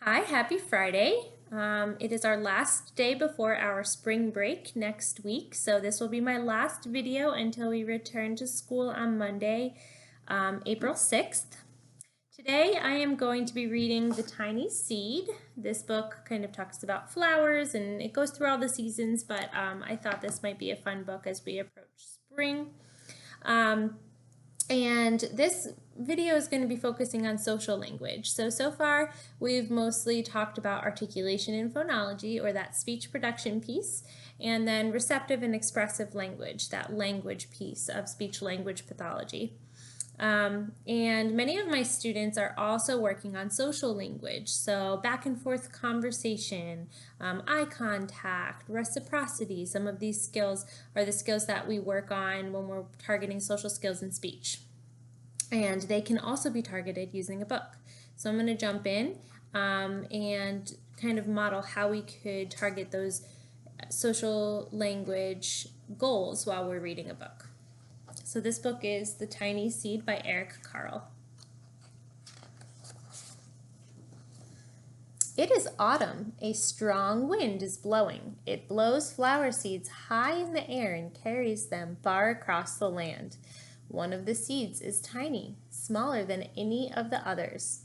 Hi, happy Friday. It is our last day before our spring break next week, so this will be my last video until we return to school on Monday, April 6th. Today I am going to be reading The Tiny Seed. This book kind of talks about flowers and it goes through all the seasons, but I thought this might be a fun book as we approach spring. And this video is going to be focusing on social language. So far we've mostly talked about articulation and phonology, or that speech production piece, and then receptive and expressive language, that language piece of speech-language pathology. And many of my students are also working on social language, so back and forth conversation, eye contact, reciprocity. Some of these skills are the skills that we work on when we're targeting social skills in speech. And they can also be targeted using a book. So I'm going to jump in and kind of model how we could target those social language goals while we're reading a book. So this book is The Tiny Seed by Carle. It is autumn. A strong wind is blowing. It blows flower seeds high in the air and carries them far across the land. One of the seeds is tiny, smaller than any of the others.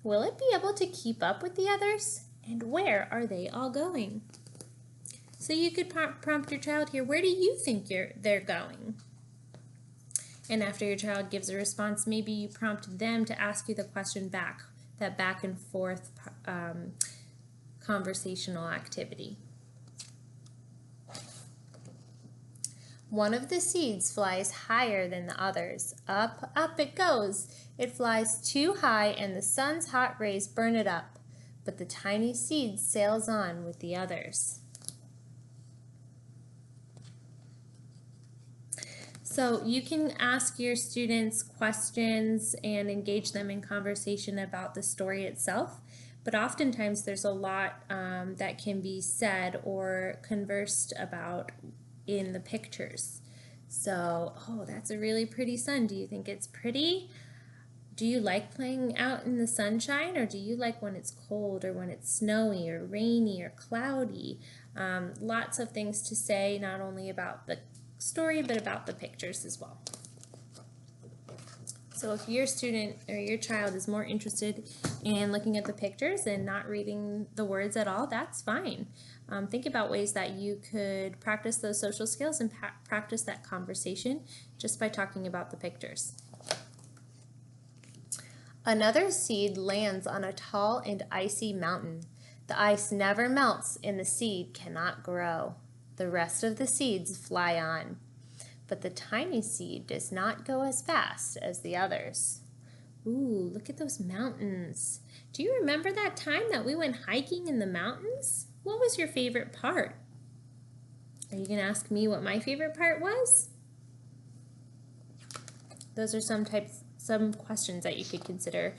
Will it be able to keep up with the others? And where are they all going? So you could prompt your child here, where do you think they're going? And after your child gives a response, maybe you prompt them to ask you the question back, that back and forth conversational activity. One of the seeds flies higher than the others. Up, up it goes. It flies too high and the sun's hot rays burn it up. But the tiny seed sails on with the others. So you can ask your students questions and engage them in conversation about the story itself, but oftentimes there's a lot that can be said or conversed about in the pictures. So, oh, that's a really pretty sun. Do you think it's pretty? Do you like playing out in the sunshine, or do you like when it's cold or when it's snowy or rainy or cloudy? Lots of things to say, not only about the story, but about the pictures as well. So if your student or your child is more interested in looking at the pictures and not reading the words at all, that's fine. Think about ways that you could practice those social skills and practice that conversation just by talking about the pictures. Another seed lands on a tall and icy mountain. The ice never melts and the seed cannot grow. The rest of the seeds fly on, but the tiny seed does not go as fast as the others. Ooh, look at those mountains. Do you remember that time that we went hiking in the mountains? What was your favorite part? Are you going to ask me what my favorite part was? Those are some questions that you could consider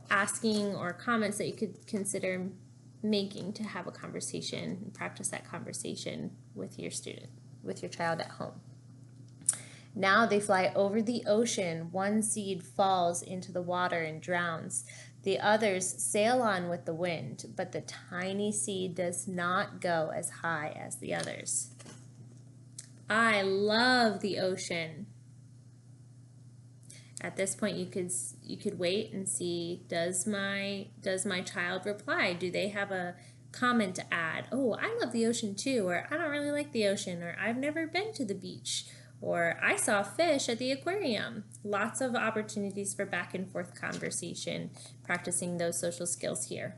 asking, or comments that you could consider making to have a conversation and practice that conversation with your student, with your child at home. Now they fly over the ocean. One seed falls into the water and drowns. The others sail on with the wind, but the tiny seed does not go as high as the others. I love the ocean. At this point, you could wait and see, does my child reply? Do they have a comment to add? Oh, I love the ocean too, or I don't really like the ocean, or I've never been to the beach, or I saw fish at the aquarium. Lots of opportunities for back and forth conversation, practicing those social skills here.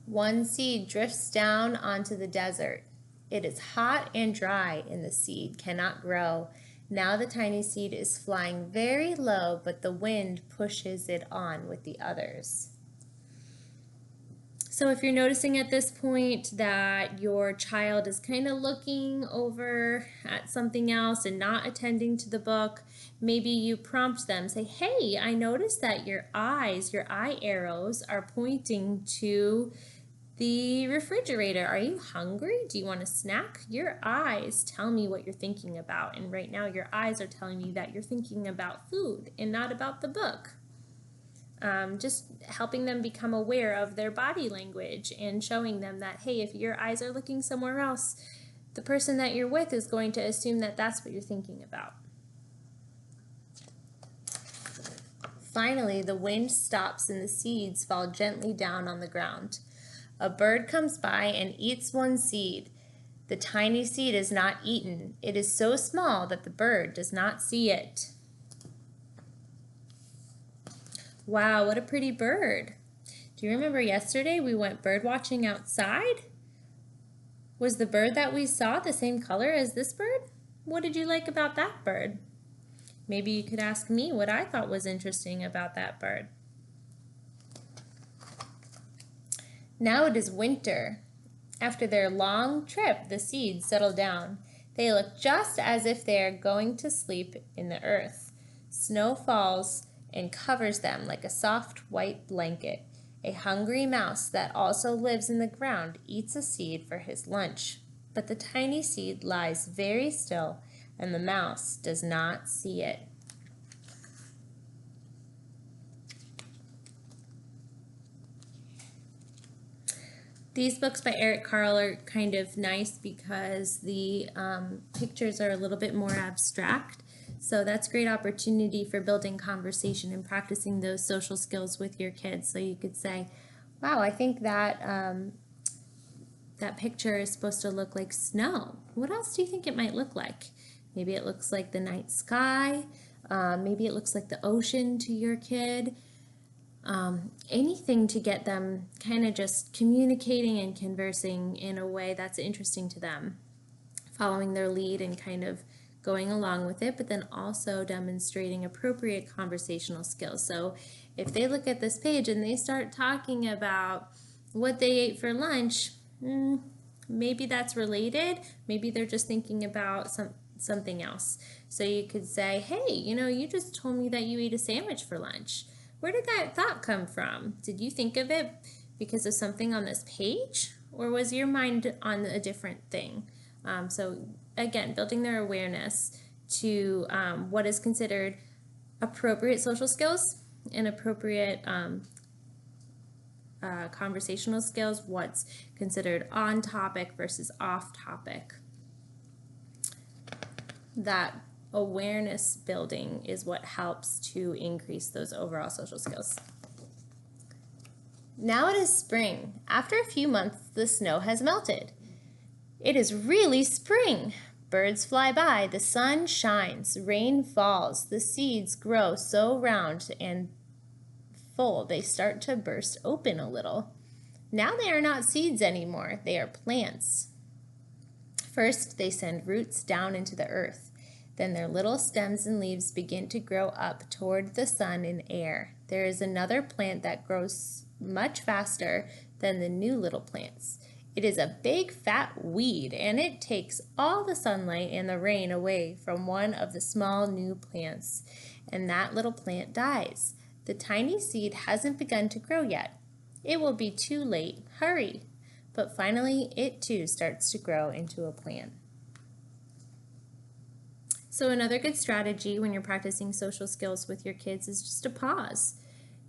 One seed drifts down onto the desert. It is hot and dry and the seed cannot grow. Now the tiny seed is flying very low, but the wind pushes it on with the others. So if you're noticing at this point that your child is kind of looking over at something else and not attending to the book, maybe you prompt them, say, hey, I noticed that your eye arrows are pointing to the refrigerator. Are you hungry? Do you want a snack? Your eyes tell me what you're thinking about, and right now your eyes are telling me that you're thinking about food and not about the book. just helping them become aware of their body language and showing them that, hey, if your eyes are looking somewhere else, the person that you're with is going to assume that that's what you're thinking about. Finally, the wind stops and the seeds fall gently down on the ground. A bird comes by and eats one seed. The tiny seed is not eaten. It is so small that the bird does not see it. Wow, what a pretty bird. Do you remember yesterday we went bird watching outside? Was the bird that we saw the same color as this bird? What did you like about that bird? Maybe you could ask me what I thought was interesting about that bird. Now it is winter. After their long trip, the seeds settle down. They look just as if they are going to sleep in the earth. Snow falls and covers them like a soft white blanket. A hungry mouse that also lives in the ground eats a seed for his lunch. But the tiny seed lies very still, and the mouse does not see it. These books by Carle are kind of nice because the pictures are a little bit more abstract. So that's a great opportunity for building conversation and practicing those social skills with your kids. So you could say, wow, I think that that picture is supposed to look like snow. What else do you think it might look like? Maybe it looks like the night sky. Maybe it looks like the ocean to your kid. Anything to get them kind of just communicating and conversing in a way that's interesting to them, following their lead and kind of going along with it, but then also demonstrating appropriate conversational skills. So if they look at this page and they start talking about what they ate for lunch, maybe that's related. Maybe they're just thinking about something else. So you could say, hey, you just told me that you ate a sandwich for lunch. Where did that thought come from? Did you think of it because of something on this page? Or was your mind on a different thing? So again, building their awareness to what is considered appropriate social skills and appropriate conversational skills, what's considered on topic versus off topic. That awareness building is what helps to increase those overall social skills. Now it is spring. After a few months, the snow has melted. It is really spring. Birds fly by, the sun shines, rain falls, the seeds grow so round and full they start to burst open a little. Now they are not seeds anymore, they are plants. First, they send roots down into the earth. Then their little stems and leaves begin to grow up toward the sun and air. There is another plant that grows much faster than the new little plants. It is a big fat weed, and it takes all the sunlight and the rain away from one of the small new plants, and that little plant dies. The tiny seed hasn't begun to grow yet. It will be too late. Hurry! But finally, it too starts to grow into a plant. So another good strategy when you're practicing social skills with your kids is just to pause.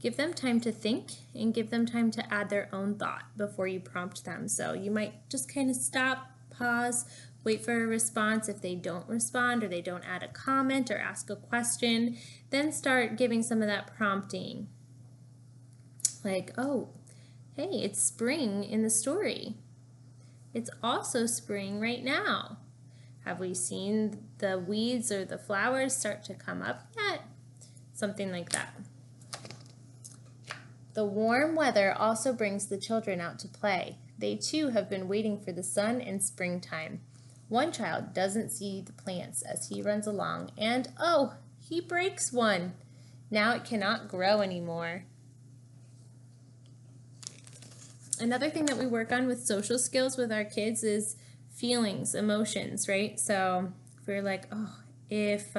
Give them time to think and give them time to add their own thought before you prompt them. So you might just kind of stop, pause, wait for a response. If they don't respond or they don't add a comment or ask a question, then start giving some of that prompting. Like, oh, hey, it's spring in the story. It's also spring right now. Have we seen the weeds or the flowers start to come up yet? Something like that. The warm weather also brings the children out to play. They too have been waiting for the sun and springtime. One child doesn't see the plants as he runs along, and oh, he breaks one. Now it cannot grow anymore. Another thing that we work on with social skills with our kids is feelings, emotions, right? So if we're like, oh, if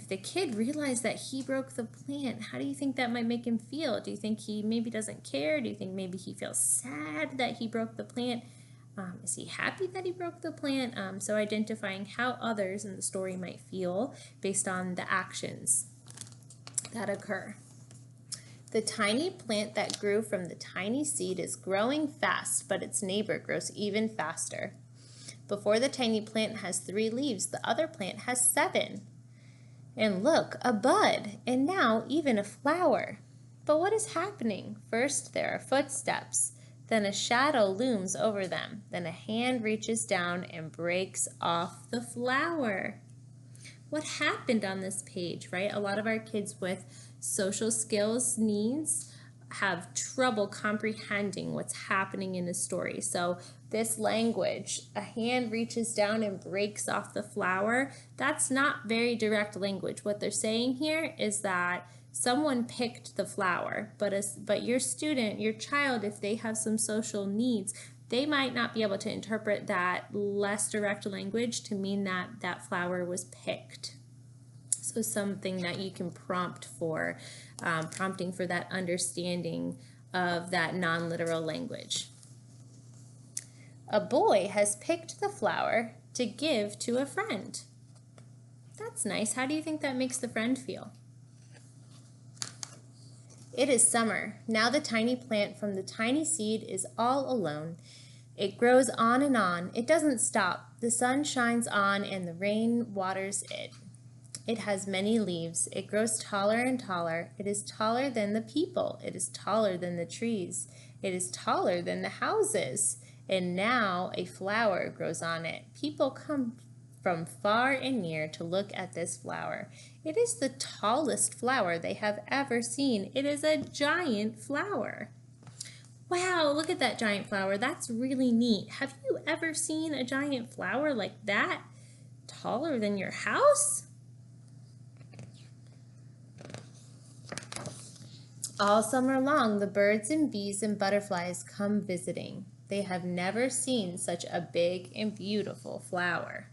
the kid realized that he broke the plant, how do you think that might make him feel? Do you think he maybe doesn't care? Do you think maybe he feels sad that he broke the plant? Is he happy that he broke the plant? So identifying how others in the story might feel based on the actions that occur. The tiny plant that grew from the tiny seed is growing fast, but its neighbor grows even faster. Before the tiny plant has 3 leaves, the other plant has 7. And look, a bud, and now even a flower. But what is happening? First, there are footsteps. Then a shadow looms over them. Then a hand reaches down and breaks off the flower. What happened on this page, right? A lot of our kids with social skills needs have trouble comprehending what's happening in the story. So this language, a hand reaches down and breaks off the flower, that's not very direct language. What they're saying here is that someone picked the flower, but your student, your child, if they have some social needs, they might not be able to interpret that less direct language to mean that that flower was picked. So something that you can prompt for, prompting for that understanding of that non-literal language. A boy has picked the flower to give to a friend. That's nice. How do you think that makes the friend feel? It is summer. Now the tiny plant from the tiny seed is all alone. It grows on and on. It doesn't stop. The sun shines on and the rain waters it. It has many leaves. It grows taller and taller. It is taller than the people. It is taller than the trees. It is taller than the houses. And now a flower grows on it. People come from far and near to look at this flower. It is the tallest flower they have ever seen. It is a giant flower. Wow, look at that giant flower. That's really neat. Have you ever seen a giant flower like that? Taller than your house? All summer long, the birds and bees and butterflies come visiting. They have never seen such a big and beautiful flower.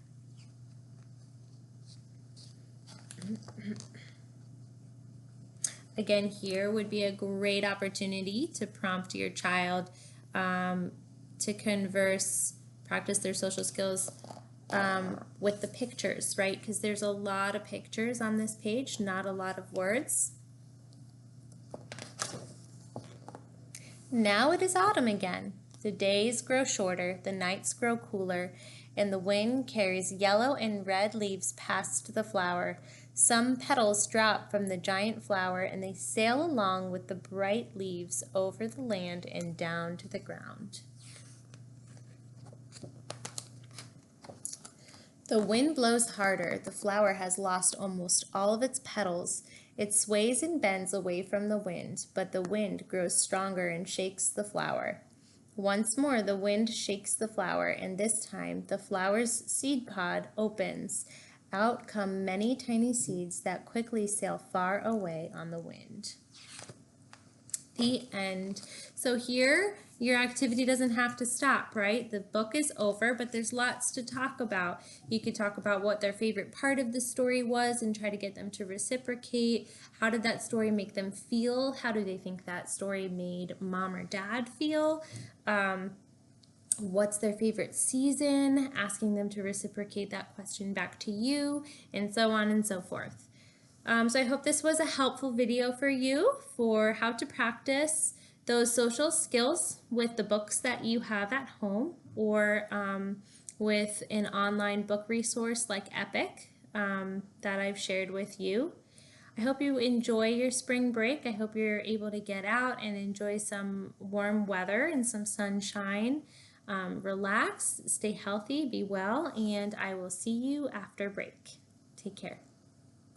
Again, here would be a great opportunity to prompt your child to converse, practice their social skills with the pictures, right? Because there's a lot of pictures on this page, not a lot of words. Now it is autumn again. The days grow shorter, the nights grow cooler, and the wind carries yellow and red leaves past the flower. Some petals drop from the giant flower and they sail along with the bright leaves over the land and down to the ground. The wind blows harder. The flower has lost almost all of its petals. It sways and bends away from the wind, but the wind grows stronger and shakes the flower. Once more the wind shakes the flower, and this time the flower's seed pod opens. Out come many tiny seeds that quickly sail far away on the wind. The end. So here, your activity doesn't have to stop, right? The book is over, but there's lots to talk about. You could talk about what their favorite part of the story was and try to get them to reciprocate. How did that story make them feel? How do they think that story made mom or dad feel? What's their favorite season? Asking them to reciprocate that question back to you, and so on and so forth. So I hope this was a helpful video for you for how to practice those social skills with the books that you have at home, or with an online book resource like Epic that I've shared with you. I hope you enjoy your spring break. I hope you're able to get out and enjoy some warm weather and some sunshine. Relax, stay healthy, be well, and I will see you after break. Take care.